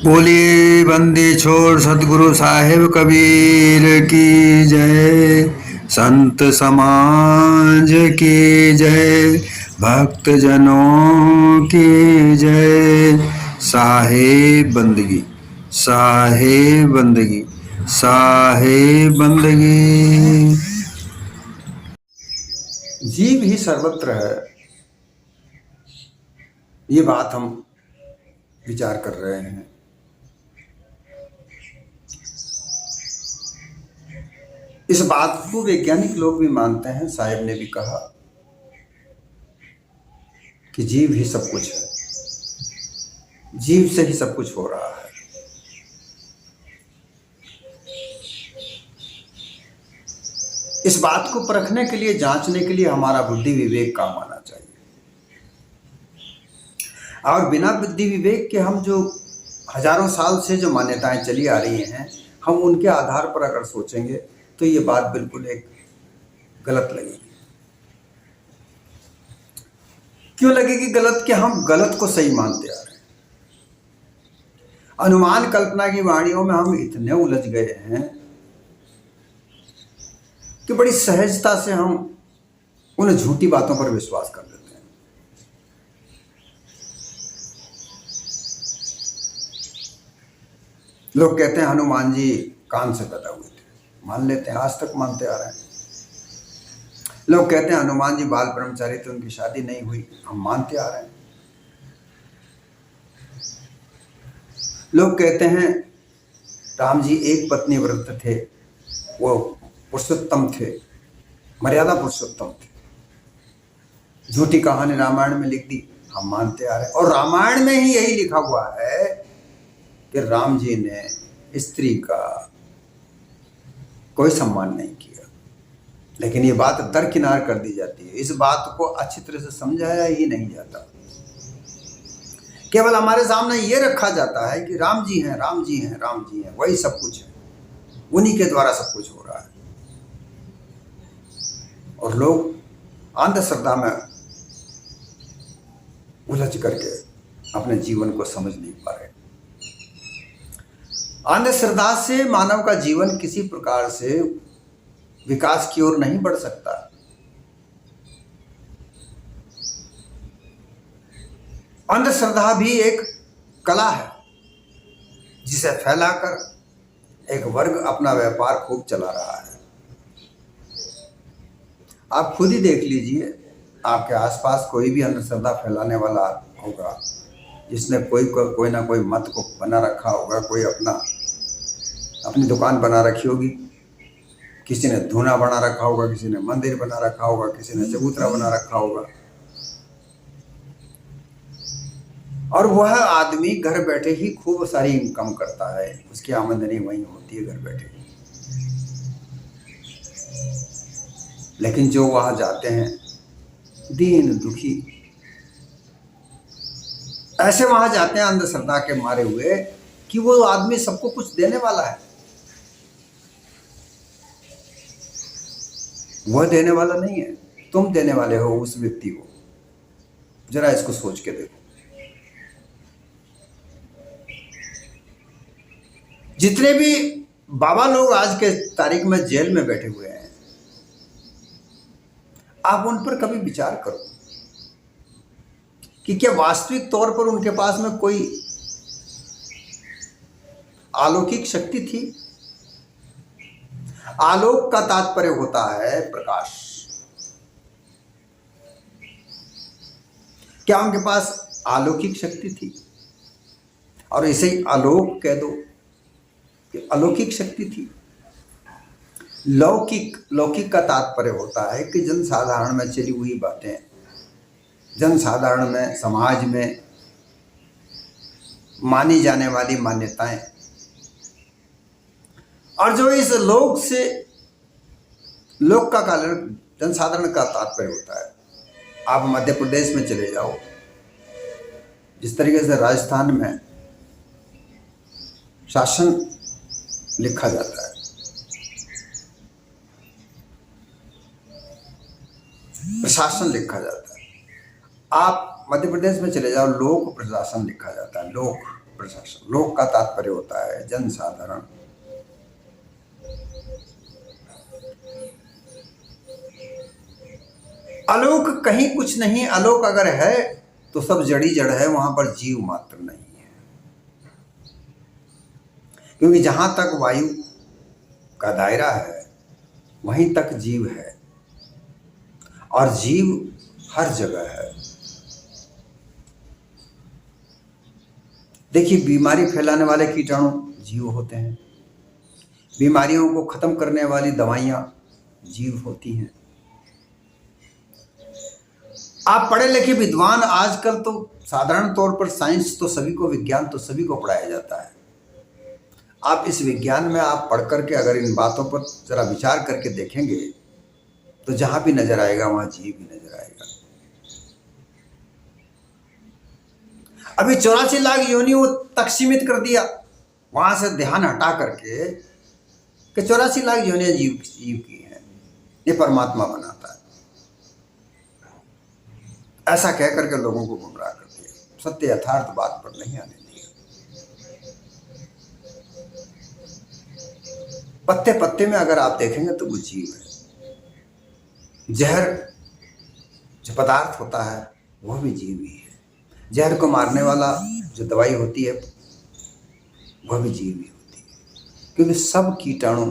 बोलिए बंदी छोड़ सतगुरु साहिब कबीर की जय। संत समाज की जय। भक्त जनों की जय। साहिब बंदगी, साहिब बंदगी, साहिब बंदगी। जीव ही सर्वत्र है, ये बात हम विचार कर रहे हैं। इस बात को वैज्ञानिक लोग भी मानते हैं। साहिब ने भी कहा कि जीव ही सब कुछ है, जीव से ही सब कुछ हो रहा है। इस बात को परखने के लिए, जांचने के लिए हमारा बुद्धि विवेक काम आना चाहिए। और बिना बुद्धि विवेक के हम जो हजारों साल से जो मान्यताएं चली आ रही हैं, हम उनके आधार पर अगर सोचेंगे तो ये बात बिल्कुल एक गलत लगेगी। क्यों लगेगी गलत? कि हम गलत को सही मानते आ रहे हैं। अनुमान कल्पना की वाणियों में हम इतने उलझ गए हैं कि बड़ी सहजता से हम उन झूठी बातों पर विश्वास कर लेते हैं। लोग कहते हैं हनुमान जी कान से पैदा हुए थे, मान लेते हैं, आज तक मानते आ रहे हैं। लोग कहते हैं हनुमान जी बाल ब्रह्मचारी थे, उनकी शादी नहीं हुई, हम मानते आ रहे हैं। लोग कहते हैं राम जी एक पत्नी व्रत थे, वो पुरुषोत्तम थे, मर्यादा पुरुषोत्तम थे। झूठी कहानी रामायण में लिख दी, हम मानते आ रहे हैं। और रामायण में ही यही लिखा हुआ है कि राम जी ने स्त्री का कोई सम्मान नहीं किया। लेकिन ये बात दरकिनार कर दी जाती है। इस बात को अच्छी तरह से समझाया ही नहीं जाता। केवल हमारे सामने ये रखा जाता है कि राम जी हैं, राम जी हैं, राम जी हैं, वही सब कुछ है, उन्हीं के द्वारा सब कुछ हो रहा है। और लोग अंधश्रद्धा में उलझ करके अपने जीवन को समझ नहीं पा रहे। अंधश्रद्धा से मानव का जीवन किसी प्रकार से विकास की ओर नहीं बढ़ सकता। अंधश्रद्धा भी एक कला है जिसे फैलाकर एक वर्ग अपना व्यापार खूब चला रहा है। आप खुद ही देख लीजिए, आपके आसपास कोई भी अंधश्रद्धा फैलाने वाला होगा जिसने कोई ना कोई मत को बना रखा होगा, कोई अपनी दुकान बना रखी होगी, किसी ने धूना बना रखा होगा, किसी ने मंदिर बना रखा होगा, किसी ने चबूतरा बना रखा होगा। और वह आदमी घर बैठे ही खूब सारी इनकम करता है, उसकी आमदनी वहीं होती है घर बैठे ही। लेकिन जो वहां जाते हैं दीन दुखी, ऐसे वहां जाते हैं अंधश्रद्धा के मारे हुए कि वो आदमी सबको कुछ देने वाला है। वह देने वाला नहीं है, तुम देने वाले हो उस व्यक्ति को। जरा इसको सोच के देखो। जितने भी बाबा लोग आज के तारीख में जेल में बैठे हुए हैं, आप उन पर कभी विचार करो कि क्या वास्तविक तौर पर उनके पास में कोई अलौकिक शक्ति थी? आलोक का तात्पर्य होता है प्रकाश। क्या उनके पास अलौकिक शक्ति थी? और इसे ही आलोक कह दो कि अलौकिक शक्ति थी। लौकिक का तात्पर्य होता है कि जनसाधारण में चली हुई बातें, जनसाधारण में, समाज में मानी जाने वाली मान्यताएं। और जो इस लोक का कारण जनसाधारण का तात्पर्य होता है। आप मध्य प्रदेश में चले जाओ, जिस तरीके से राजस्थान में शासन लिखा जाता है, प्रशासन लिखा जाता है। आप मध्य प्रदेश में चले जाओ, लोक प्रशासन लिखा जाता है, लोक प्रशासन। लोक का तात्पर्य होता है जनसाधारण। आलोक कहीं कुछ नहीं, आलोक अगर है तो सब जड़ी जड़ है, वहां पर जीव मात्र नहीं है। क्योंकि जहां तक वायु का दायरा है वहीं तक जीव है, और जीव हर जगह है। देखिए, बीमारी फैलाने वाले कीटाणु जीव होते हैं, बीमारियों को खत्म करने वाली दवाइयां जीव होती हैं। आप पढ़े लिखे विद्वान, आजकल तो साधारण तौर पर साइंस तो सभी को, विज्ञान तो सभी को पढ़ाया जाता है। आप इस विज्ञान में आप पढ़ करके अगर इन बातों पर जरा विचार करके देखेंगे तो जहां भी नजर आएगा वहां जीव भी नजर आएगा। अभी 84 लाख योनियों तक सीमित कर दिया, वहां से ध्यान हटा करके कि 84 लाख योनियां जीव की हैं, ये परमात्मा बनाता है, ऐसा कह करके लोगों को गुमराह कर दिया। सत्य यथार्थ बात पर नहीं आने दिया। पत्ते पत्ते में अगर आप देखेंगे तो वो जीव है। जहर जो पदार्थ होता है वह भी जीव ही है। जहर को मारने वाला जो दवाई होती है वह भी जीव ही होती है, क्योंकि सब कीटाणु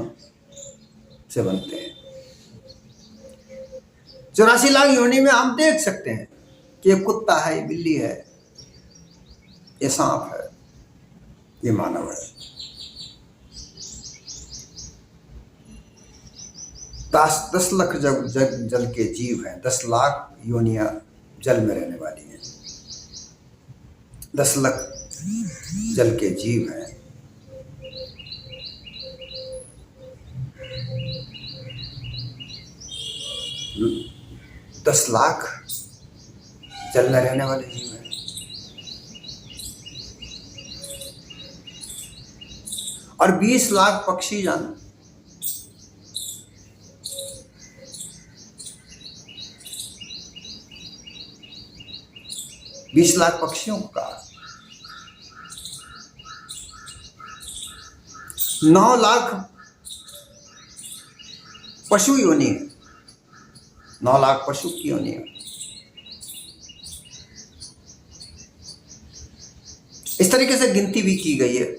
से बनते हैं। 84 लाख योनि में हम देख सकते हैं कि ये कुत्ता है, ये बिल्ली है, ये सांप है, ये मानव है। 10 लाख जल के जीव हैं, 10 लाख योनियां जल में रहने वाली हैं, 10 लाख जल के जीव हैं। दस लाख जल में रहने वाले जीव हैं, और 20 लाख पक्षी जान। बीस लाख पक्षियों का, 9 लाख पशु योनि है, 9 लाख पशु की योनि है। इस तरीके से गिनती भी की गई है।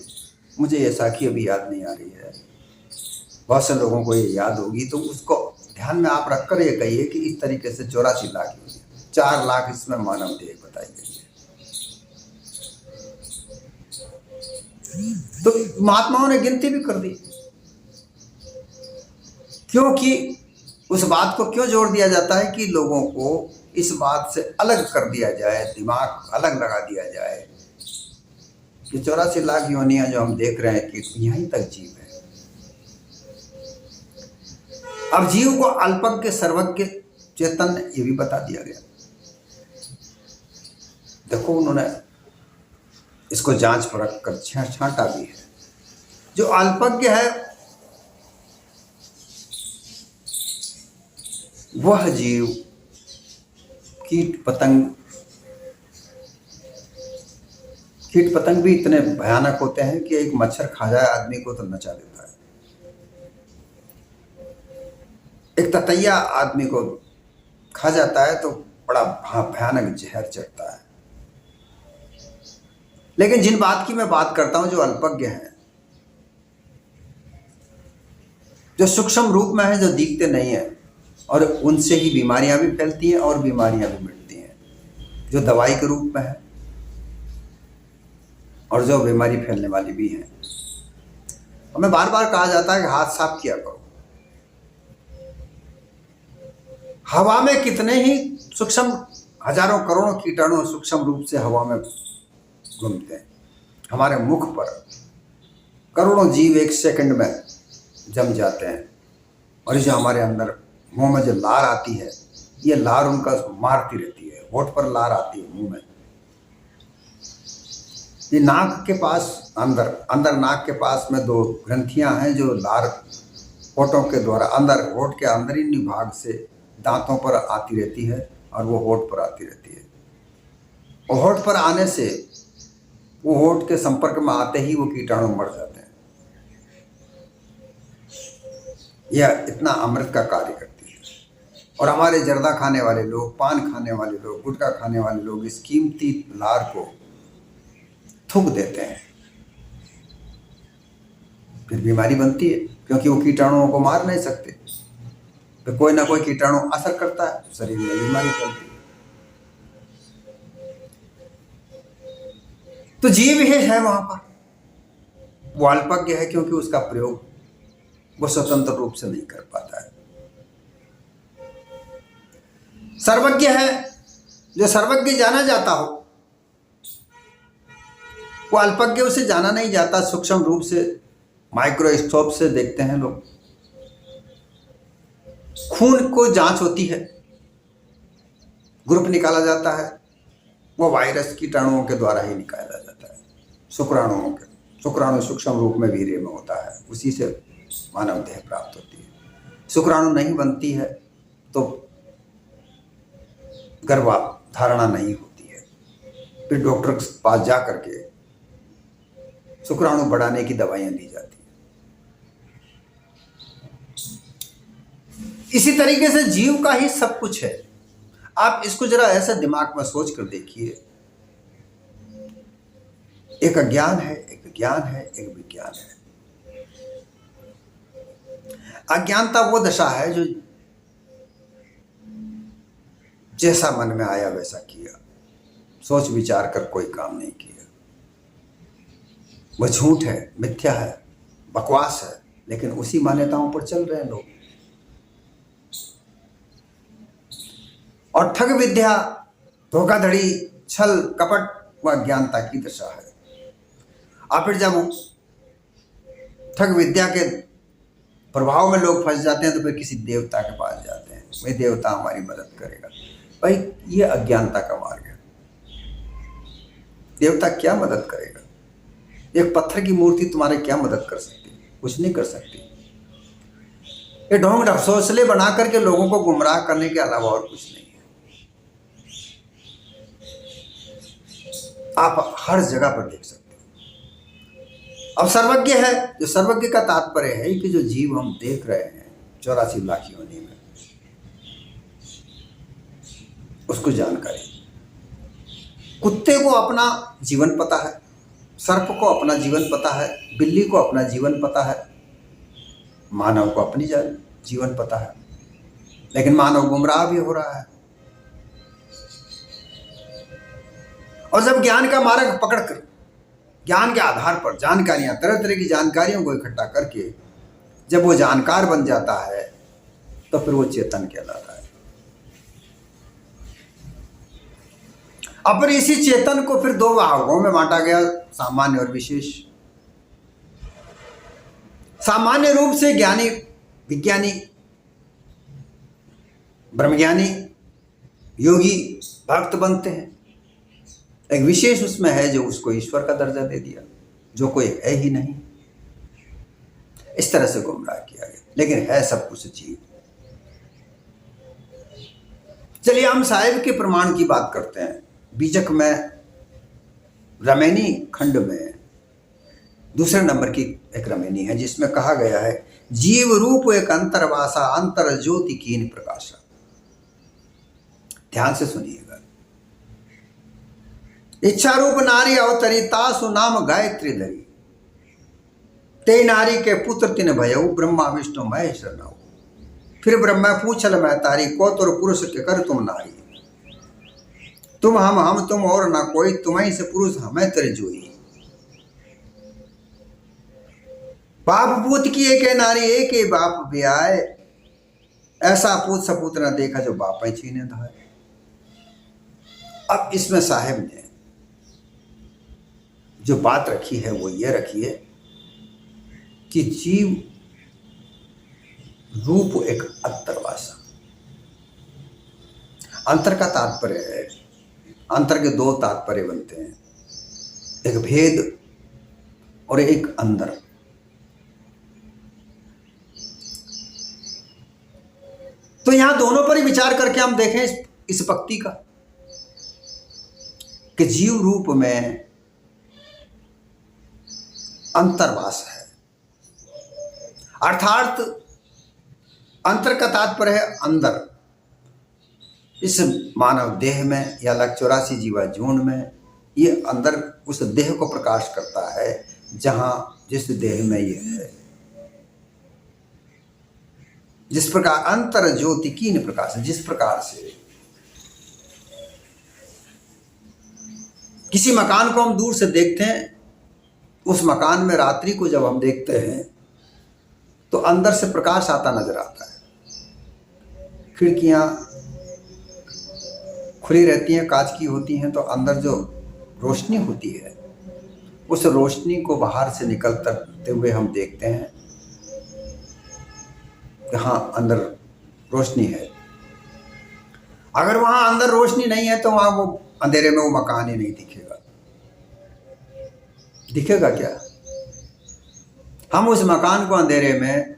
मुझे ये साखी अभी याद नहीं आ रही है, बहुत से लोगों को ये याद होगी, तो उसको ध्यान में आप रखकर ये कहिए कि इस तरीके से 84 लाख योनि, 4 लाख इसमें मानव देह बताई गई है। तो महात्माओं ने गिनती भी कर दी, क्योंकि उस बात को क्यों जोड़ दिया जाता है कि लोगों को इस बात से अलग कर दिया जाए, दिमाग अलग लगा दिया जाए कि 84 लाख योनियां जो हम देख रहे हैं कि यहीं तक जीव है। अब जीव को अल्पज्ञ सर्वज्ञ चेतन ये भी बता दिया गया। देखो, उन्होंने इसको जांच परख कर छांटा भी है। जो अल्पज्ञ है वह जीव कीट पतंग भी इतने भयानक होते हैं कि एक मच्छर खा जाए आदमी को तो नचा देता है। एक ततैया आदमी को खा जाता है तो बड़ा भयानक जहर चढ़ता है। लेकिन जिन बात की मैं बात करता हूं, जो अल्पज्ञ हैं, जो सूक्ष्म रूप में है, जो दिखते नहीं है, और उनसे ही बीमारियां भी फैलती हैं और बीमारियां भी मिटती हैं, जो दवाई के रूप में है और जो बीमारी फैलने वाली भी है। हमें बार बार कहा जाता है कि हाथ साफ किया करो। हवा में कितने ही सूक्ष्म हजारों करोड़ों कीटाणु सूक्ष्म रूप से हवा में घूमते हैं। हमारे मुख पर करोड़ों जीव 1 सेकंड में जम जाते हैं, और जो हमारे अंदर मुंह में जो लार आती है, ये लार उनका मारती रहती है। होठ पर लार आती है, मुंह में, ये नाक के पास अंदर नाक के पास में 2 ग्रंथियां हैं जो लार होठों के द्वारा अंदर, होठ के अंदरूनी भाग से दांतों पर आती रहती है और वो होठ पर आती रहती है। और होठ पर आने से वो होठ के संपर्क में आते ही वो कीटाणु मर जाते हैं। यह इतना अमृत का कार्य करती है। और हमारे जर्दा खाने वाले लोग, पान खाने वाले लोग, गुटखा खाने वाले लोग इस कीमती लार को थूक देते हैं, फिर बीमारी बनती है, क्योंकि वो कीटाणुओं को मार नहीं सकते। तो कोई ना कोई कीटाणु असर करता है, शरीर में बीमारी फैलती है। तो जीव ही है वहां पर, वो अल्पज्ञ है, क्योंकि उसका प्रयोग वो स्वतंत्र रूप से नहीं कर पाता है। सर्वज्ञ है, जो सर्वज्ञ जाना जाता हो, वो अल्पज्ञ उसे जाना नहीं जाता। सूक्ष्म रूप से माइक्रोस्कोप से देखते हैं लोग, खून को जांच होती है, ग्रुप निकाला जाता है, वो वायरस कीटाणुओं के द्वारा ही निकाला जाता है, शुक्राणुओं के। शुक्राणु सूक्ष्म रूप में वीर्य में होता है, उसी से मानव देह प्राप्त होती है। शुक्राणु नहीं बनती है तो गर्भधारणा नहीं होती है, फिर डॉक्टर के पास जा करके शुक्राणु बढ़ाने की दवाइयां दी जाती हैं। इसी तरीके से जीव का ही सब कुछ है। आप इसको जरा ऐसा दिमाग में सोच कर देखिए, एक अज्ञान है, एक ज्ञान है, एक विज्ञान है। अज्ञानता वो दशा है जो जैसा मन में आया वैसा किया, सोच विचार कर कोई काम नहीं किया। वह झूठ है, मिथ्या है, बकवास है, लेकिन उसी मान्यताओं पर चल रहे हैं लोग। और ठग विद्या, धोखाधड़ी, छल कपट वह अज्ञानता की दशा है। और फिर जब ठग विद्या के प्रभाव में लोग फंस जाते हैं तो फिर किसी देवता के पास जाते हैं, वही देवता हमारी मदद करेगा। भाई ये अज्ञानता का मार्ग है। देवता क्या मदद करेगा? एक पत्थर की मूर्ति तुम्हारे क्या मदद कर सकती है? कुछ नहीं कर सकती। ये ढोंग ढसोसले बना करके लोगों को गुमराह करने के अलावा और कुछ नहीं है। आप हर जगह पर देख सकते हो। अब सर्वज्ञ है, जो सर्वज्ञ का तात्पर्य है कि जो जीव हम देख रहे हैं 84 लाख योनि में, उसको जानकारी। कुत्ते को अपना जीवन पता है, सर्प को अपना जीवन पता है, बिल्ली को अपना जीवन पता है, मानव को अपनी जीवन पता है, लेकिन मानव गुमराह भी हो रहा है। और जब ज्ञान का मार्ग पकड़कर, ज्ञान के आधार पर जानकारियां, तरह तरह की जानकारियों को इकट्ठा करके जब वो जानकार बन जाता है तो फिर वो चेतन कहलाता है। अब फिर इसी चेतन को फिर दो भागों में बांटा गया, सामान्य और विशेष। सामान्य रूप से ज्ञानी, विज्ञानी, ब्रह्मज्ञानी, योगी, भक्त बनते हैं। एक विशेष उसमें है जो उसको ईश्वर का दर्जा दे दिया, जो कोई है ही नहीं। इस तरह से गुमराह किया गया, लेकिन है सब कुछ जीव। चलिए हम साहिब के प्रमाण की बात करते हैं। बीजक में रमेनी खंड में दूसरे नंबर की एक रमेनी है, जिसमें कहा गया है, जीव रूप एक अंतर्वासा अंतर ज्योति कीन प्रकाशा। ध्यान से सुनिएगा। इच्छा रूप नारी अवतरी तासु नाम गायत्री धरी, ते नारी के पुत्र तिन भयऊ ब्रह्मा विष्णु महेश नौ। फिर ब्रह्मा पूछल मैं तारी, को तुर पुरुष के कर तुम नारी। तुम हम तुम और ना कोई, तुम्हें से पुरुष हमें तेरे जोई। बाप पूत की एक नारी एक ही बाप भी आए, ऐसा पूत सपूत न देखा जो बाप छीने धाए। अब इसमें साहेब ने जो बात रखी है वो ये रखी है कि जीव रूप एक अंतर्वासा। अंतर का तात्पर्य है, अंतर के दो तात्पर्य बनते हैं, एक भेद और एक अंदर। तो यहां दोनों पर ही विचार करके हम देखें इस पंक्ति का कि जीव रूप में अंतर्वास है। अर्थात अंतर का तात्पर्य है अंदर। इस मानव देह में या 84 जीवा जोन में ये अंदर उस देह को प्रकाश करता है जहां जिस देह में ये है। जिस प्रकार अंतर ज्योति कीन प्रकाश, जिस प्रकार से किसी मकान को हम दूर से देखते हैं, उस मकान में रात्रि को जब हम देखते हैं तो अंदर से प्रकाश आता नजर आता है। खिड़कियां खुली रहती हैं, कांच की होती हैं, तो अंदर जो रोशनी होती है उस रोशनी को बाहर से निकलते हुए हम देखते हैं कि हाँ अंदर रोशनी है। अगर वहां अंदर रोशनी नहीं है तो वहां वो अंधेरे में वो मकान ही नहीं दिखेगा। दिखेगा क्या? हम उस मकान को अंधेरे में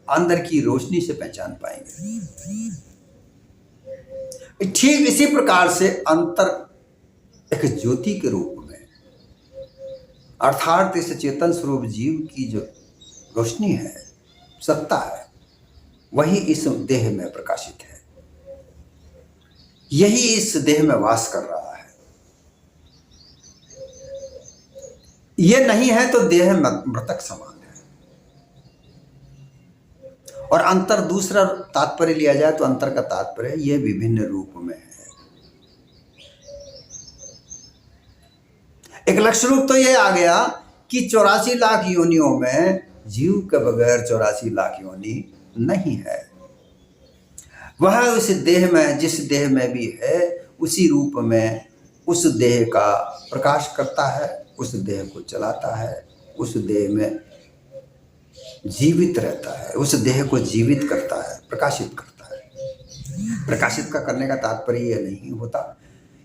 अंदर की रोशनी से पहचान पाएंगे। ठीक इसी प्रकार से अंतर एक ज्योति के रूप में, अर्थात इस चेतन स्वरूप जीव की जो रोशनी है, सत्ता है, वही इस देह में प्रकाशित है। यही इस देह में वास कर रहा है। ये नहीं है तो देह मृतक समान है। और अंतर दूसरा तात्पर्य लिया जाए तो अंतर का तात्पर्य ये विभिन्न रूप में है। एक लक्ष्य रूप तो ये आ गया कि 84 लाख योनियों में जीव के बगैर 84 लाख योनि नहीं है। वह उस देह में, जिस देह में भी है, उसी रूप में उस देह का प्रकाश करता है, उस देह को चलाता है, उस देह में जीवित रहता है, उस देह को जीवित करता है, प्रकाशित करता है। प्रकाशित का करने का तात्पर्य यह नहीं होता।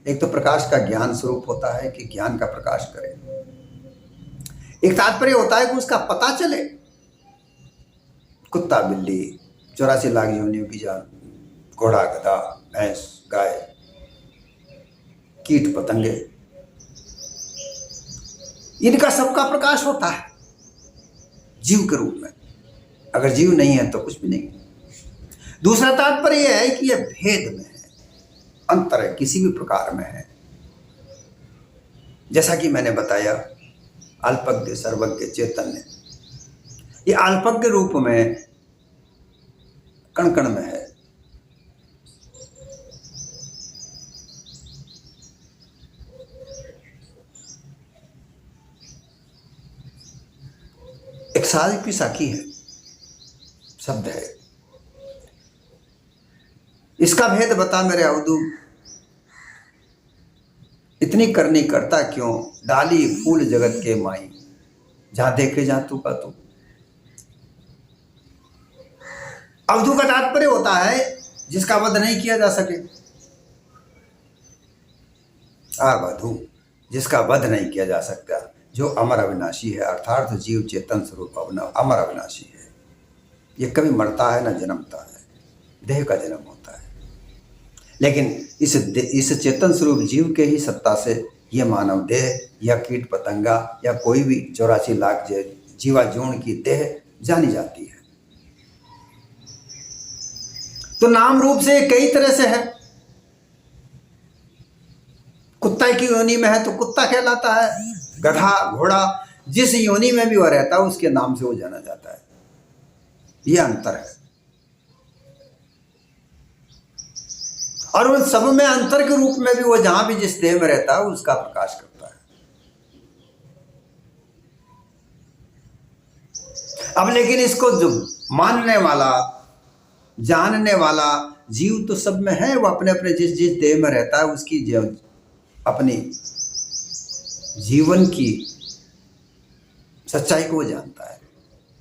एक तो प्रकाश का ज्ञान स्वरूप होता है कि ज्ञान का प्रकाश करे। एक तात्पर्य होता है कि उसका पता चले। कुत्ता, बिल्ली, 84 लाख योनियों की जान, घोड़ा, गधा, भैंस, गाय, कीट पतंगे, इनका सबका प्रकाश होता है जीव के रूप में। अगर जीव नहीं है तो कुछ भी नहीं। दूसरा तात्पर्य यह है कि यह भेद में है, अंतर है, किसी भी प्रकार में है। जैसा कि मैंने बताया, अल्पज्ञ, सर्वज्ञ, चैतन्य, ये अल्पज्ञ रूप में कण कण में है। एक साल की साखी है, शब्द है। इसका भेद बता मेरे अवधू, इतनी करनी करता क्यों, डाली फूल जगत के माई, जहां देखे जहां तू का तू। अवधू का तात्पर्य होता है जिसका वध नहीं किया जा सके। अवधू, जिसका वध नहीं किया जा सकता, जो अमर अविनाशी है, अर्थात जीव चेतन स्वरूप अमर अविनाशी है। ये कभी मरता है ना जन्मता है, देह का जन्म होता है। लेकिन इस चेतन स्वरूप जीव के ही सत्ता से ये मानव देह या कीट पतंगा या कोई भी 84 लाख जीवा जोन की देह जानी जाती है। तो नाम रूप से कई तरह से है। कुत्ता की योनि में है तो कुत्ता कहलाता है, गधा, घोड़ा, जिस योनि में भी वह रहता है उसके नाम से वो जाना जाता है। यह अंतर है। और उन सब में अंतर के रूप में भी वो जहां भी जिस देह में रहता है उसका प्रकाश करता है। अब लेकिन इसको जो मानने वाला, जानने वाला जीव तो सब में है। वो अपने अपने जिस जिस देह में रहता है उसकी अपनी जीवन की सच्चाई को वो जानता है।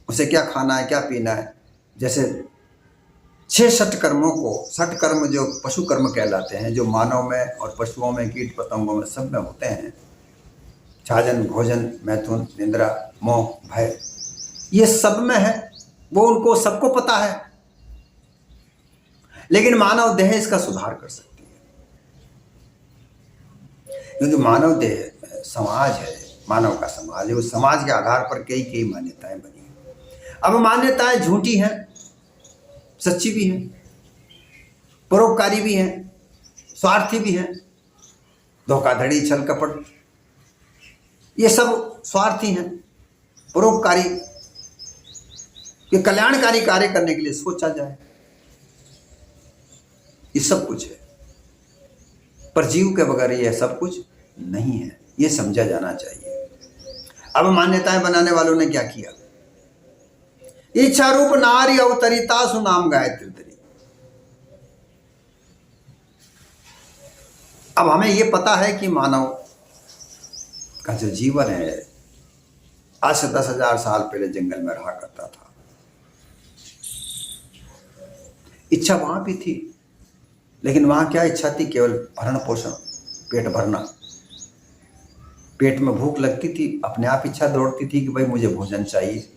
उसे क्या खाना है, क्या पीना है। जैसे 6 षटकर्मों को, षटकर्म जो पशु कर्म कहलाते हैं, जो मानव में और पशुओं में, कीट पतंगों में, सब में होते हैं। छाजन, भोजन, मैथुन, निंद्रा, मोह, भय, ये सब में है। वो उनको सबको पता है। लेकिन मानव देह इसका सुधार कर सकती है, क्योंकि मानव देह समाज है, मानव का समाज है। उस समाज के आधार पर कई कई मान्यताएं बनी हैं। अब मान्यताएं झूठी हैं, सच्ची भी हैं, परोपकारी भी हैं, स्वार्थी भी हैं। धोखाधड़ी, छल कपट, ये सब स्वार्थी हैं। परोपकारी, ये कल्याणकारी कार्य करने के लिए सोचा जाए, ये सब कुछ है। पर जीव के बगैर यह सब कुछ नहीं है, ये समझा जाना चाहिए। अब मान्यताएं बनाने वालों ने क्या किया? इच्छा रूप नारी अवतरिता सुनाम गायत्री दरी। अब हमें यह पता है कि मानव का जो जीवन है आज से 10,000 साल पहले जंगल में रहा करता था। इच्छा वहां भी थी, लेकिन वहां क्या इच्छा थी? केवल भरण पोषण, पेट भरना। पेट में भूख लगती थी, अपने आप इच्छा दौड़ती थी कि भाई मुझे भोजन चाहिए।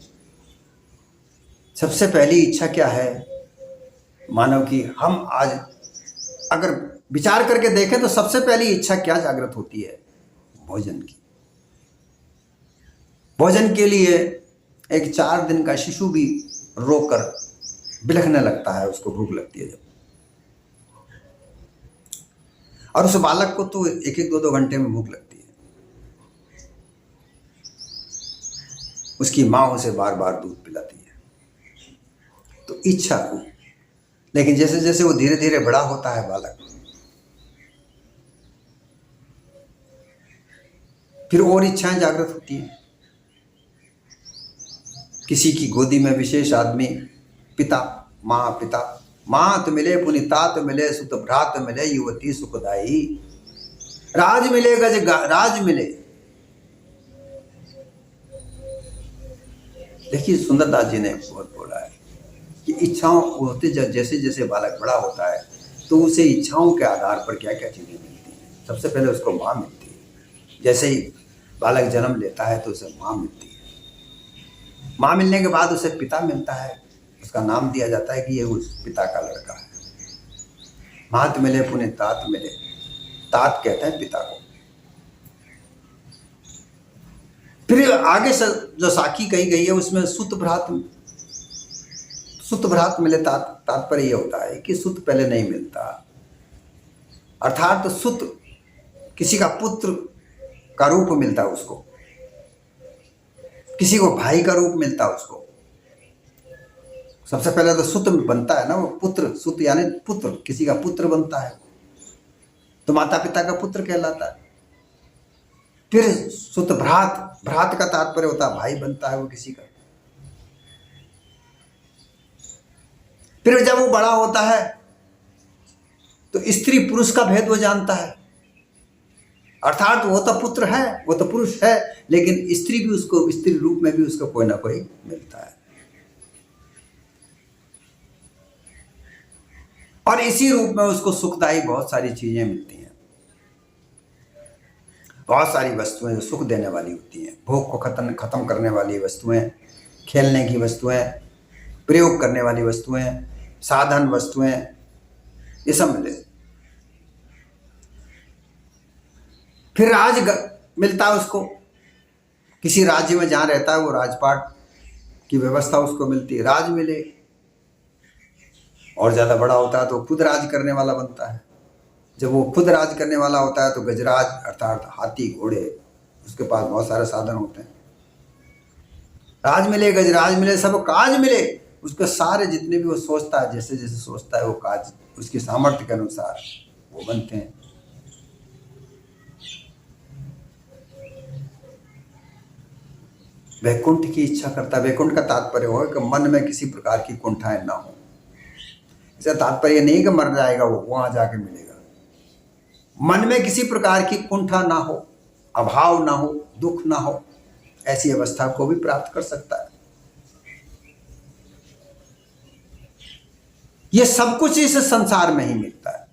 सबसे पहली इच्छा क्या है मानव की? हम आज अगर विचार करके देखें तो सबसे पहली इच्छा क्या जागृत होती है? भोजन की। भोजन के लिए एक 4 दिन का शिशु भी रोकर बिलखने लगता है, उसको भूख लगती है जब। और उस बालक को तो 1-1, 2-2 घंटे में भूख लगती है। उसकी माँ उसे बार बार दूध पिलाती है। तो इच्छा को, लेकिन जैसे जैसे वो धीरे धीरे बड़ा होता है बालक, फिर और इच्छाएं जागृत होती हैं। किसी की गोदी में विशेष आदमी, पिता, माँ, पिता, मात मिले पुनितात मिले, सुत भ्रात मिले, युवती सुखदाई, राज मिले राज मिले। देखिए सुंदरदास जी ने बहुत बोला है कि इच्छाओं होते जैसे जैसे बालक बड़ा होता है तो उसे इच्छाओं के आधार पर क्या क्या चीजें मिलती हैं। सबसे पहले उसको माँ मिलती है। जैसे ही बालक जन्म लेता है तो उसे माँ मिलती है। माँ मिलने के बाद उसे पिता मिलता है, उसका नाम दिया जाता है कि ये उस पिता का लड़का है। मात मिले पुण्य तात मिले, तात कहते हैं पिता को। फिर आगे से जो साखी कही गई है उसमें सुत भ्रात मिले। तात्पर्य यह होता है कि सुत पहले नहीं मिलता, अर्थात सुत किसी का पुत्र का रूप मिलता है उसको, किसी को भाई का रूप मिलता है उसको। सबसे पहले तो सुत बनता है ना वो पुत्र, सुत यानी पुत्र, किसी का पुत्र बनता है तो माता पिता का पुत्र कहलाता है। फिर सुत भ्रात, भ्रात का तात्पर्य होता है भाई बनता है वो किसी का। फिर जब वो बड़ा होता है तो स्त्री पुरुष का भेद वो जानता है, अर्थात वो तो पुत्र है, वो तो पुरुष है, लेकिन स्त्री भी उसको, स्त्री रूप में भी उसको कोई ना कोई मिलता है। और इसी रूप में उसको सुखदायी बहुत सारी चीजें मिलती हैं, बहुत सारी वस्तुएं जो सुख देने वाली होती हैं, भोग को खत्म करने वाली वस्तुएं, खेलने की वस्तुएं, प्रयोग करने वाली वस्तुएं, साधन वस्तुएं, ये सब मिले। फिर राज मिलता है उसको, किसी राज्य में जहाँ रहता है वो राजपाट की व्यवस्था उसको मिलती है, राज मिले। और ज़्यादा बड़ा होता है तो खुद राज करने वाला बनता है। जब वो खुद राज करने वाला होता है तो गजराज अर्थात हाथी घोड़े, उसके पास बहुत सारे साधन होते हैं। राज मिले, गजराज मिले, सब काज मिले, उसके सारे जितने भी वो सोचता है, जैसे जैसे सोचता है वो काज उसकी सामर्थ्य के अनुसार वो बनते हैं। वैकुंठ की इच्छा करता है। वैकुंठ का तात्पर्य हो कि मन में किसी प्रकार की कुंठाएं ना हो। इसका तात्पर्य नहीं कि मर जाएगा वो, वहां जाके मिलेगा। मन में किसी प्रकार की कुंठा ना हो, अभाव ना हो, दुख ना हो, ऐसी अवस्था को भी प्राप्त कर सकता है। ये सब कुछ इस संसार में ही मिलता है,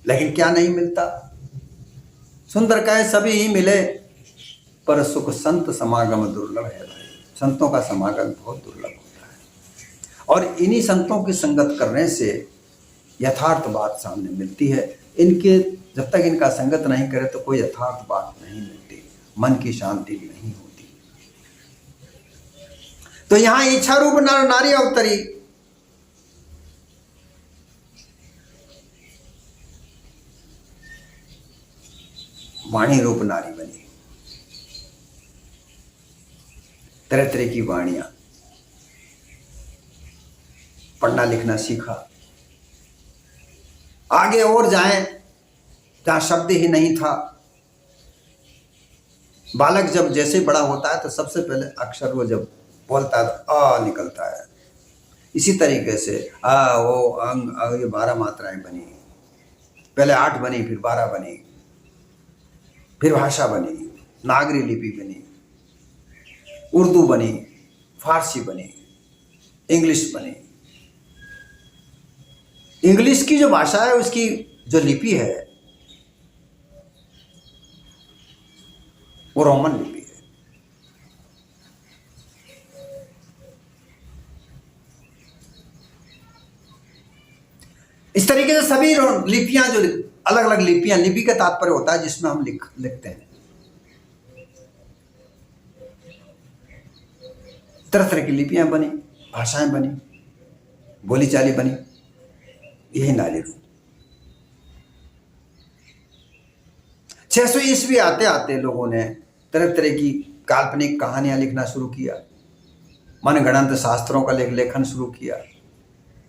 लेकिन क्या नहीं मिलता? सुंदर कहे सभी ही मिले, पर सुख संत समागम दुर्लभ है भाई। संतों का समागम बहुत दुर्लभ होता है, और इन्हीं संतों की संगत करने से यथार्थ बात सामने मिलती है। इनके जब तक इनका संगत नहीं करे तो कोई यथार्थ बात नहीं मिलती। मन की शांति नहीं होती। तो यहां इच्छा रूप नारी अवतरी, वाणी रूप नारी बनी। तरह तरह की वाणियां, पढ़ना लिखना सीखा। आगे और जाएं जहां शब्द ही नहीं था। बालक जब जैसे बड़ा होता है तो सबसे पहले अक्षर वो जब बोलता है तो आ निकलता है। इसी तरीके से आ ओ अंग ये 12 मात्राएं बनी। पहले 8 बनी, फिर 12 बनी, फिर भाषा बनी, नागरी लिपि बनी, उर्दू बनी, फारसी बनी, इंग्लिश बनी। इंग्लिश की जो भाषा है उसकी जो लिपि है वो रोमन लिपि है। इस तरीके से सभी लिपियां जो अलग अलग लिपियां, लिपि का तात्पर्य होता है जिसमें हम लिखते हैं। तरह तरह की लिपियां बनी, भाषाएं बनी, बोलीचाली बनी। यही नारी रूप। 600 ईस्वी आते आते लोगों ने तरह तरह की काल्पनिक कहानियां लिखना शुरू किया, मनगढ़ंत शास्त्रों का लेखन शुरू किया।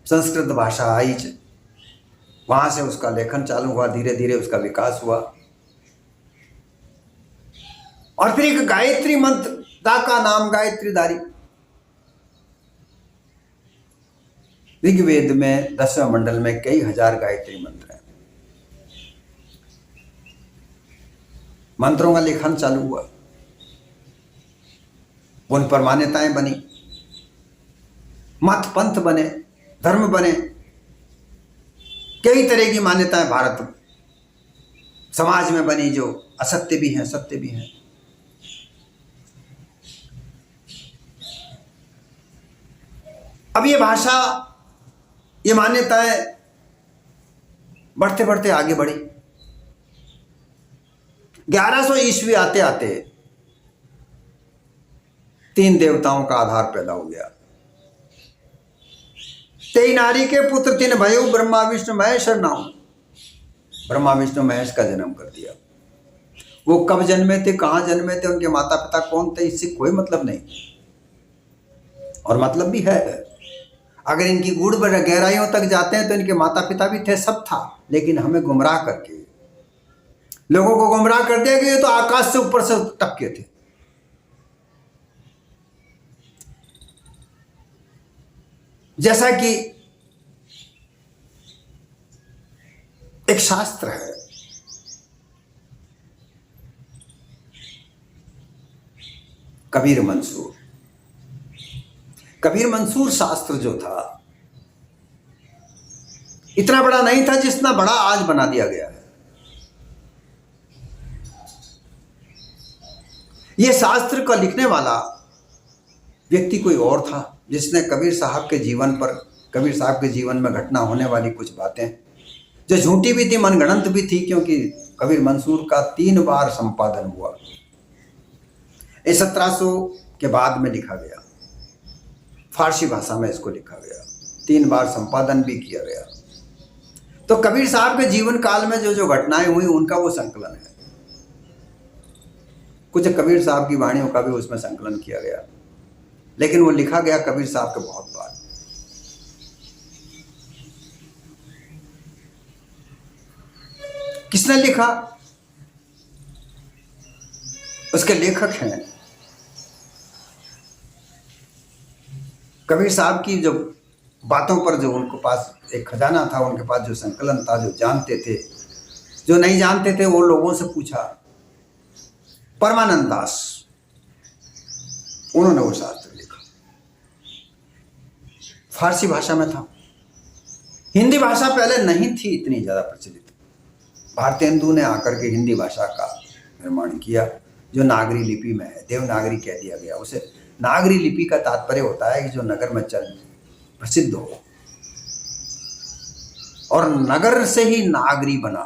संस्कृत भाषा आई, वहां से उसका लेखन चालू हुआ, धीरे धीरे उसका विकास हुआ। और फिर एक गायत्री मंत्र का नाम गायत्रीधारी। ऋग्वेद में 10वें मंडल में कई हजार गायत्री मंत्र हैं। मंत्रों का लेखन चालू हुआ, उन पर मान्यताएं बनी, मत पंथ बने, धर्म बने। कई तरह की मान्यताएं भारत समाज में बनी, जो असत्य भी हैं, सत्य भी हैं। अब ये भाषा, ये मान्यताएं बढ़ते बढ़ते आगे बढ़ी। 1100 ईस्वी आते आते 3 देवताओं का आधार पैदा हो गया। 3 नारी के पुत्र 3 भयो, ब्रह्मा विष्णु महेश नाम। ब्रह्मा विष्णु महेश का जन्म कर दिया। वो कब जन्मे थे, कहां जन्मे थे, उनके माता पिता कौन थे, इससे कोई मतलब नहीं। और मतलब भी है, अगर इनकी गूढ़ गहराइयों तक जाते हैं तो इनके माता पिता भी थे, सब था। लेकिन हमें गुमराह करके, लोगों को गुमराह कर दिया कि ये तो आकाश से ऊपर से टपके थे। जैसा कि एक शास्त्र है, कबीर मंसूर। कबीर मंसूर शास्त्र जो था इतना बड़ा नहीं था जितना बड़ा आज बना दिया गया है। यह शास्त्र का लिखने वाला व्यक्ति कोई और था, जिसने कबीर साहब के जीवन पर, कबीर साहब के जीवन में घटना होने वाली कुछ बातें जो झूठी भी थी, मनगढ़ंत भी थी, क्योंकि कबीर मंसूर का 3 बार संपादन हुआ। 1700 के बाद में लिखा गया, फारसी भाषा में इसको लिखा गया। 3 बार संपादन भी किया गया। तो कबीर साहब के जीवन काल में जो जो घटनाएं हुई उनका वो संकलन है। कुछ कबीर साहब की वाणियों का भी उसमें संकलन किया गया, लेकिन वो लिखा गया कबीर साहब के बहुत बार। किसने लिखा? उसके लेखक हैं। कबीर साहब की जो बातों पर, जो उनके पास एक खजाना था, उनके पास जो संकलन था, जो जानते थे, जो नहीं जानते थे वो लोगों से पूछा। परमानंद दास, उन्होंने वो शास्त्र लिखा। फारसी भाषा में था। हिंदी भाषा पहले नहीं थी इतनी ज्यादा प्रचलित। भारतेंदु ने आकर के हिंदी भाषा का निर्माण किया, जो नागरी लिपि में है। देवनागरी कह दिया गया उसे। नागरी लिपि का तात्पर्य होता है कि जो नगर में चल प्रसिद्ध हो, और नगर से ही नागरी बना।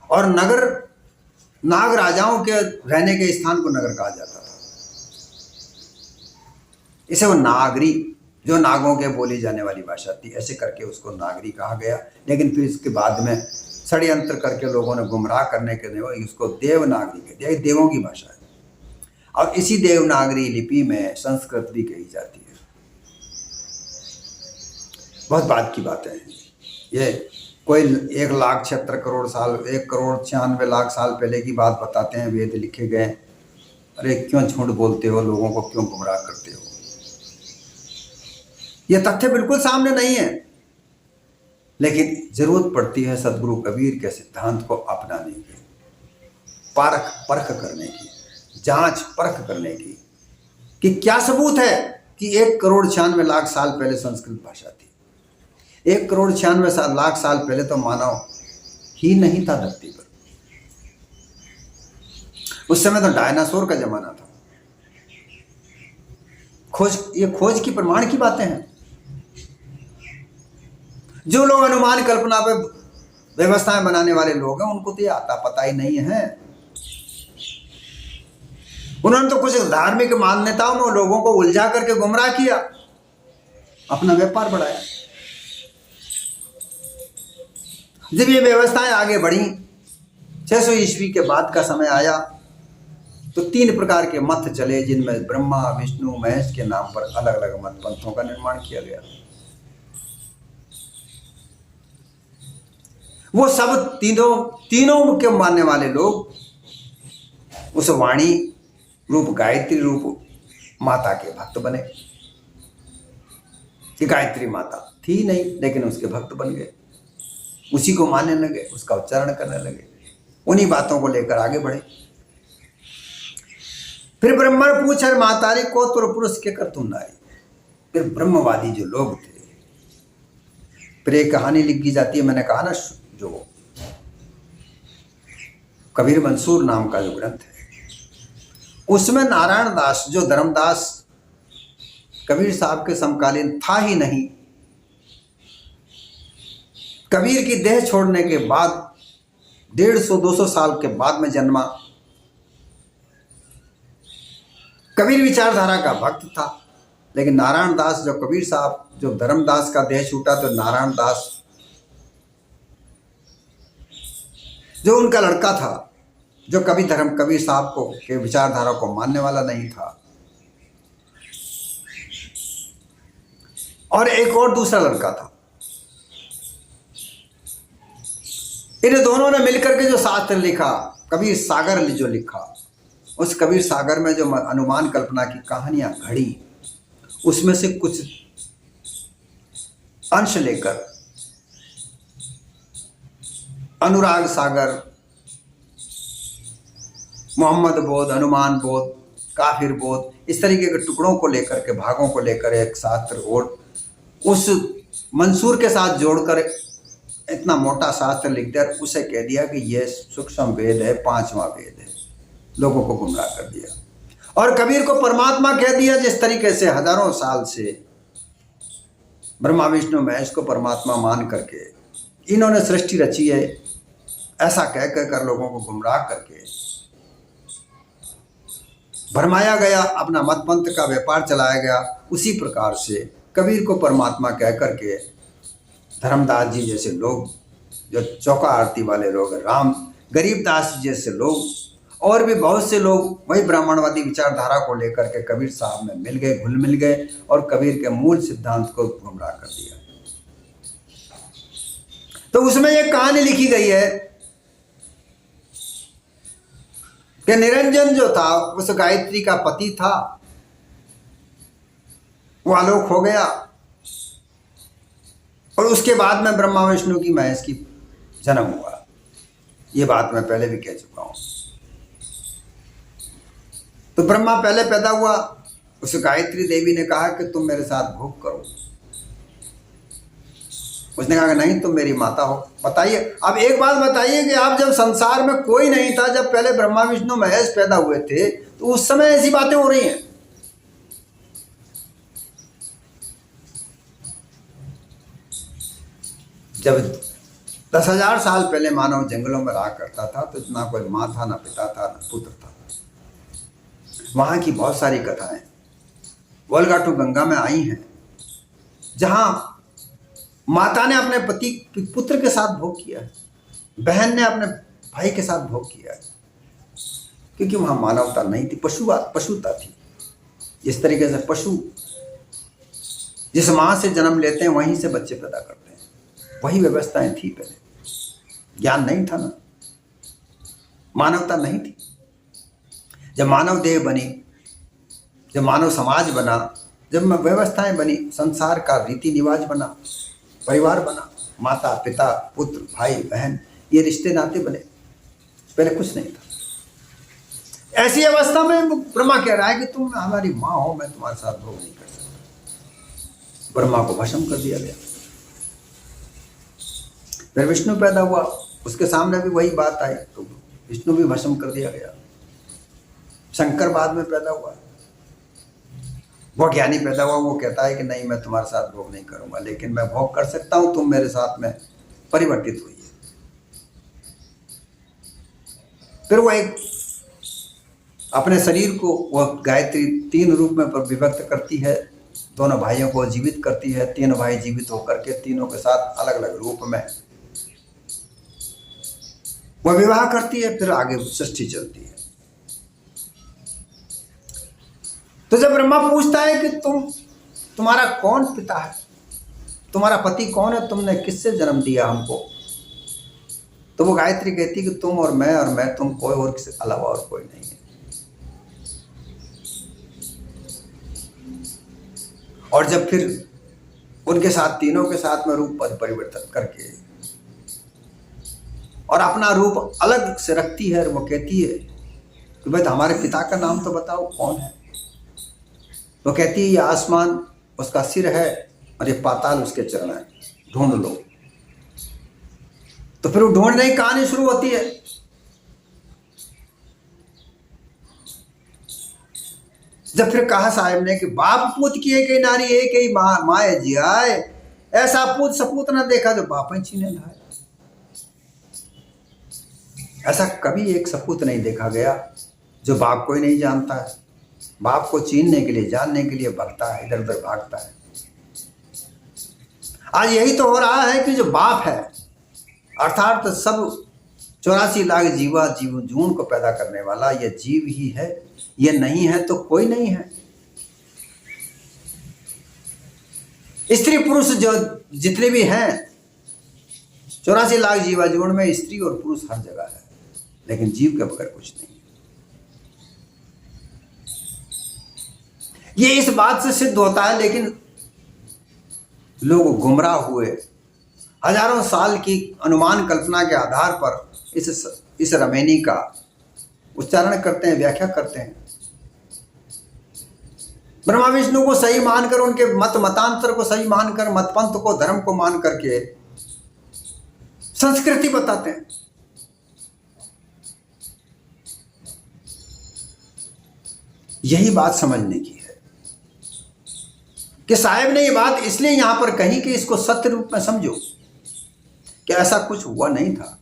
और नगर नाग राजाओं के रहने के स्थान को नगर कहा जाता था। इसे वो नागरी, जो नागों के बोली जाने वाली भाषा थी, ऐसे करके उसको नागरी कहा गया। लेकिन फिर इसके बाद में षड्यंत्र करके लोगों ने गुमराह करने के लिए उसको देवनागरी कह दिया। ये देवों की भाषा है। और इसी देवनागरी लिपि में संस्कृत भी कही जाती है। बहुत बात की बातें हैं ये। कोई 1,76,00,000 साल, 1,96,00,000 साल पहले की बात बताते हैं, वेद लिखे गए। अरे क्यों झूठ बोलते हो, लोगों को क्यों गुमराह करते हो? ये तथ्य बिल्कुल सामने नहीं है, लेकिन जरूरत पड़ती है सदगुरु कबीर के सिद्धांत को अपनाने की, परख करने की, जांच परख करने की कि क्या सबूत है कि 1,96,00,000 साल पहले संस्कृत भाषा थी। 1,96,00,000 साल पहले तो मानव ही नहीं था धरती पर। उस समय तो डायनासोर का जमाना था। ये खोज की प्रमाण की बातें हैं। जो लोग अनुमान कल्पना पे व्यवस्थाएं बनाने वाले लोग हैं, उनको तो ये आता पता ही नहीं है। उन्होंने तो कुछ धार्मिक मान्यताओं में लोगों को उलझा करके गुमराह किया, अपना व्यापार बढ़ाया। जब ये व्यवस्थाएं आगे बढ़ी, 600 ईस्वी के बाद का समय आया, तो 3 प्रकार के मत चले, जिनमें ब्रह्मा, विष्णु, महेश के नाम पर अलग अलग मत पंथों का निर्माण किया गया। वो सब तीनों के मानने वाले लोग उस वाणी रूप, गायत्री रूप माता के भक्त बने। कि गायत्री माता थी नहीं, लेकिन उसके भक्त बन गए, उसी को मानने लगे, उसका उच्चारण करने लगे, उन्हीं बातों को लेकर आगे बढ़े। फिर ब्रह्मा ने पूछा, मातारी को तुर पुरुष के कर तुम नारी। फिर ब्रह्मवादी जो लोग थे, फिर एक कहानी लिखी जाती है, मैंने कहा ना, जो कबीर मंसूर नाम का जो ग्रंथ है, उसमें नारायण दास, जो धर्मदास कबीर साहब के समकालीन था ही नहीं, कबीर की देह छोड़ने के बाद 150-200 साल के बाद में जन्मा, कबीर विचारधारा का भक्त था। लेकिन नारायण दास, जो कबीर साहब, जो धर्मदास का देह छूटा, तो नारायण दास जो उनका लड़का था, जो कबीर साहब को के विचारधारा को मानने वाला नहीं था, और एक और दूसरा लड़का था। इन दोनों ने मिलकर के जो शास्त्र लिखा, कबीर सागर जो लिखा, उस कबीर सागर में जो अनुमान कल्पना की कहानियां घड़ी, उसमें से कुछ अंश लेकर अनुराग सागर, मोहम्मद बोध, हनुमान बोध, काफिर बोध, इस तरीके के टुकड़ों को लेकर के, भागों को लेकर एक शास्त्र और उस मंसूर के साथ जोड़कर इतना मोटा शास्त्र लिख दिया, उसे कह दिया कि यह सूक्ष्म वेद है, 5वां वेद है। लोगों को गुमराह कर दिया और कबीर को परमात्मा कह दिया। जिस तरीके से हजारों साल से ब्रह्मा, विष्णु, महेश को परमात्मा मान करके इन्होंने सृष्टि रची है, ऐसा कह कर लोगों को गुमराह करके भरमाया गया, अपना मत पंथ का व्यापार चलाया गया। उसी प्रकार से कबीर को परमात्मा कह करके धर्मदास जी जैसे लोग, जो चौका आरती वाले लोग, राम गरीबदास जी जैसे लोग, और भी बहुत से लोग वही ब्राह्मणवादी विचारधारा को लेकर के कबीर साहब में मिल गए, घुल मिल गए और कबीर के मूल सिद्धांत को गुमराह कर दिया। तो उसमें एक कहानी लिखी गई है कि निरंजन जो था, उस गायत्री का पति था, वो आलोक हो गया और उसके बाद में ब्रह्मा, विष्णु की, महेश की जन्म हुआ। ये बात मैं पहले भी कह चुका हूं। तो ब्रह्मा पहले पैदा हुआ, उस गायत्री देवी ने कहा कि तुम मेरे साथ भोग करो। उसने कहा कि नहीं, तुम मेरी माता हो। बताइए, अब एक बात बताइए कि आप जब संसार में कोई नहीं था, जब पहले ब्रह्मा, विष्णु, महेश पैदा हुए थे, तो उस समय ऐसी बातें हो रही हैं। जब 10,000 साल पहले मानव जंगलों में रहा करता था, तो ना कोई माँ था, ना पिता था, ना पुत्र था। वहां की बहुत सारी कथाएं वोल्गा टू गंगा में आई हैं, जहां माता ने अपने पति पुत्र के साथ भोग किया है, बहन ने अपने भाई के साथ भोग किया है, क्योंकि वहां मानवता नहीं थी, पशुता थी। जिस तरीके से पशु जिस माँ से जन्म लेते हैं वहीं से बच्चे पैदा करते हैं, वही व्यवस्थाएं थी पहले। ज्ञान नहीं था ना, मानवता नहीं थी। जब मानव देह बनी, जब मानव समाज बना, जब व्यवस्थाएं बनी, संसार का रीति रिवाज बना, परिवार बना, माता पिता पुत्र भाई बहन, ये रिश्ते नाते बने, पहले कुछ नहीं था। ऐसी अवस्था में ब्रह्मा कह रहा है कि तुम हमारी माँ हो, मैं तुम्हारे साथ भोग नहीं कर सकता। ब्रह्मा को भस्म कर दिया गया। फिर विष्णु पैदा हुआ, उसके सामने भी वही बात आई, तो विष्णु भी भस्म कर दिया गया। शंकर बाद में पैदा हुआ, वो ज्ञानी पैदा हुआ, वो कहता है कि नहीं, मैं तुम्हारे साथ भोग नहीं करूंगा, लेकिन मैं भोग कर सकता हूं, तुम मेरे साथ में परिवर्तित हुई है। फिर वो एक अपने शरीर को वह गायत्री 3 रूप में विभक्त करती है, दोनों भाइयों को जीवित करती है, 3 भाई जीवित होकर के तीनों के साथ अलग अलग रूप में वह विवाह करती है, फिर आगे सृष्टि चलती है। तो जब ब्रह्मा पूछता है कि तुम्हारा कौन पिता है, तुम्हारा पति कौन है, तुमने किससे जन्म दिया हमको, तो वो गायत्री कहती है कि तुम और मैं तुम, कोई और किसी अलावा और कोई नहीं है। और जब फिर उनके साथ तीनों के साथ में रूप परिवर्तन करके और अपना रूप अलग से रखती है, और वो कहती है कि भाई हमारे पिता का नाम तो बताओ कौन है। वो कहती है ये आसमान उसका सिर है और ये पाताल उसके चरण है, ढूंढ लो। तो फिर वो ढूंढने की कहानी शुरू होती है। जब फिर कहा साहब ने कि बाप पूत की एक ही नारी एक ही माए जियाए, ऐसा पूत सपूत न देखा जो बाप छीने लाए। ऐसा कभी एक सपूत नहीं देखा गया जो बाप को ही नहीं जानता है, बाप को चीनने के लिए, जानने के लिए भगता है, इधर उधर भागता है। आज यही तो हो रहा है कि जो बाप है, अर्थात सब 84 लाख जीव जून को पैदा करने वाला ये जीव ही है, ये नहीं है तो कोई नहीं है। स्त्री पुरुष जो जितने भी हैं, 84 लाख जीवा जीवन में स्त्री और पुरुष हर जगह है, लेकिन जीव के बगैर कुछ नहीं। ये इस बात से सिद्ध होता है, लेकिन लोग गुमराह हुए, हजारों साल की अनुमान कल्पना के आधार पर इस रमेनी का उच्चारण करते हैं, व्याख्या करते हैं। ब्रह्मा विष्णु को सही मानकर, उनके मतांतर को सही मानकर, मतपंथ को, धर्म को मान करके संस्कृति बताते हैं। यही बात समझने की है कि साहब ने ये बात इसलिए यहां पर कही कि इसको सत्य रूप में समझो कि ऐसा कुछ हुआ नहीं था,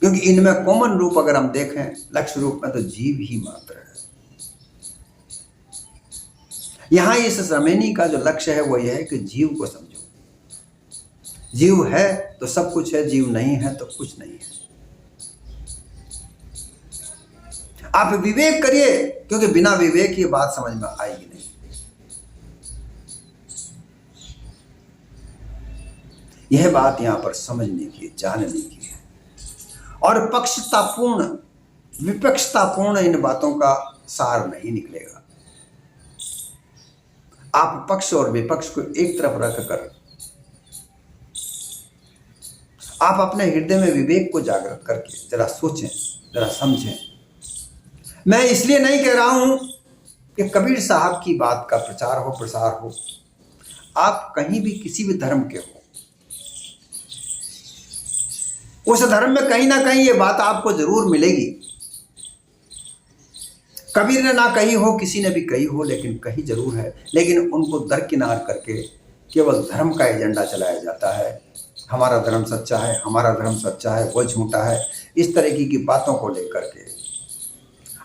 क्योंकि इनमें कॉमन रूप अगर हम देखें लक्ष्य रूप में, तो जीव ही मात्र है। यहां इस रमेनी का जो लक्ष्य है वो यह है कि जीव को समझो। जीव है तो सब कुछ है, जीव नहीं है तो कुछ नहीं है। आप विवेक करिए, क्योंकि बिना विवेक ये बात समझ में आएगी नहीं। यह बात यहां पर समझने की, जानने की है। और पक्षतापूर्ण, विपक्षतापूर्ण इन बातों का सार नहीं निकलेगा। आप पक्ष और विपक्ष को एक तरफ रखकर आप अपने हृदय में विवेक को जागृत करके जरा सोचें, जरा समझें। मैं इसलिए नहीं कह रहा हूं कि कबीर साहब की बात का प्रचार हो, प्रसार हो। आप कहीं भी किसी भी धर्म के हो, उस धर्म में कहीं ना कहीं ये बात आपको जरूर मिलेगी। कबीर ने ना कही हो, किसी ने भी कही हो, लेकिन कही जरूर है। लेकिन उनको दरकिनार करके केवल धर्म का एजेंडा चलाया जाता है, हमारा धर्म सच्चा है, हमारा धर्म सच्चा है, वो झूठा है, इस तरीके की बातों को लेकर के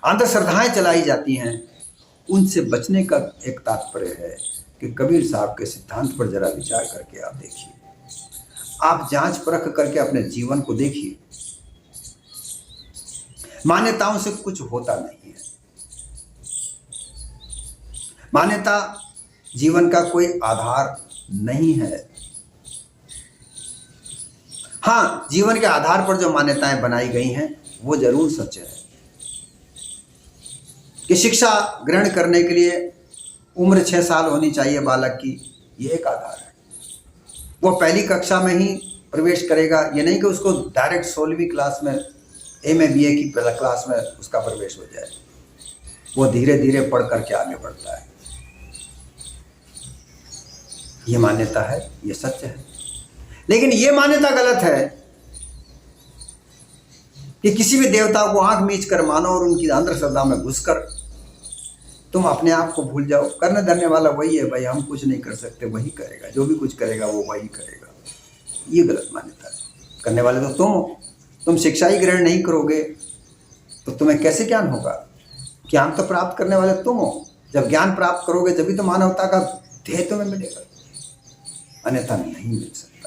अंधश्रद्धाएं चलाई जाती हैं। उनसे बचने का एक तात्पर्य है कि कबीर साहब के सिद्धांत पर जरा विचार करके आप देखिए, आप जांच परख करके अपने जीवन को देखिए। मान्यताओं से कुछ होता नहीं है। मान्यता जीवन का कोई आधार नहीं है। हाँ, जीवन के आधार पर जो मान्यताएं बनाई गई हैं वो जरूर सच है कि शिक्षा ग्रहण करने के लिए उम्र 6 साल होनी चाहिए बालक की, ये एक आधार है। वो पहली कक्षा में ही प्रवेश करेगा, ये नहीं कि उसको डायरेक्ट 16वीं क्लास में MA BA की क्लास में उसका प्रवेश हो जाए। वो धीरे धीरे पढ़ करके आगे बढ़ता है। ये मान्यता है, ये सत्य है। लेकिन ये मान्यता गलत है कि किसी भी देवता को आंख मीच कर मानो और उनकी अंधश्रद्धा में घुसकर तुम अपने आप को भूल जाओ। करने धरने वाला वही है भाई, हम कुछ नहीं कर सकते, वही करेगा, जो भी कुछ करेगा वो वही करेगा। ये गलत मान्यता है। करने वाले तो तुम हो। तुम शिक्षा ही ग्रहण नहीं करोगे तो तुम्हें कैसे ज्ञान होगा? ज्ञान तो प्राप्त करने वाले तुम हो। जब ज्ञान प्राप्त करोगे तभी तो मानवता का ध्येय तुम्हें मिलेगा, अन्यथा नहीं मिल सकता।